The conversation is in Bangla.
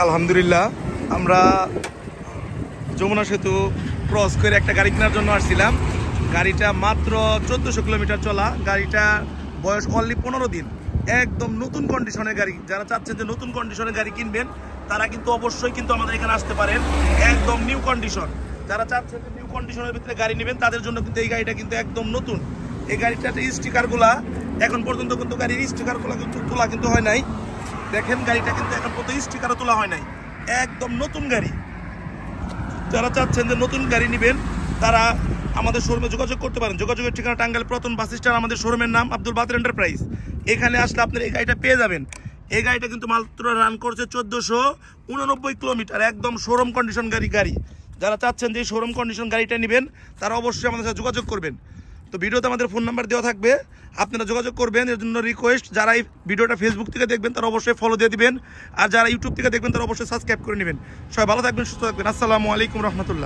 আলহামদুলিল্লাহ, আমরা যমুনা সেতু ক্রস করে একটা গাড়ি কেনার জন্য আসছিলাম। গাড়িটা মাত্র 1400 কিলোমিটার চলা। গাড়িটা বয়স অনলি 15 দিন। একদম নতুন কন্ডিশনের গাড়ি। যারা চাচ্ছেন যে নতুন কন্ডিশনের গাড়ি কিনবেন তারা কিন্তু অবশ্যই কিন্তু আমাদের এখানে আসতে পারেন। একদম নিউ কন্ডিশন। যারা চাচ্ছেন যে নিউ কন্ডিশনের ভিতরে গাড়ি নেবেন তাদের জন্য কিন্তু এই গাড়িটা কিন্তু একদম নতুন। এই গাড়িটাতে স্টিকারগুলা এখন পর্যন্ত কিন্তু গাড়ির স্টিকারগুলো কিন্তু তোলা কিন্তু হয় নাই। দেখেন গাড়িটা কিন্তু এখন পর্যন্ত স্টিকারও তোলা হয় নাই। একদম নতুন গাড়ি। যারা চাচ্ছেন যে নতুন গাড়ি নেবেন তারা আমাদের শোরুমে যোগাযোগ করতে পারেন। যোগাযোগের ঠিকানা টাঙ্গাইল প্রথম বাস স্ট্যান্ড। আমাদের শোরুমের নাম আব্দুল বাতের এন্টারপ্রাইজ। এখানে আসলে আপনার এই গাড়িটা পেয়ে যাবেন। এই গাড়িটা কিন্তু মাত্র রান করছে 1489 কিলোমিটার। একদম শোরুম কন্ডিশন গাড়ি। যারা চাচ্ছেন যে শোরুম কন্ডিশন গাড়িটা নেবেন তারা অবশ্যই আমাদের সাথে যোগাযোগ করবেন। তো ভিডিওতে আমাদের ফোন নাম্বার দেওয়া থাকবে, আপনারা যোগাযোগ করবেন। এর জন্য রিকোয়েস্ট, যারা এই ভিডিওটা ফেসবুক থেকে দেখবেন তারা অবশ্যই ফলো দিয়ে দিবেন, আর যারা ইউটিউব থেকে দেখবেন তারা অবশ্যই সাবস্ক্রাইব করে নেবেন। সবাই ভালো থাকবেন, সুস্থ থাকবেন। আসসালামু আলাইকুম রহমতুল্লাহ।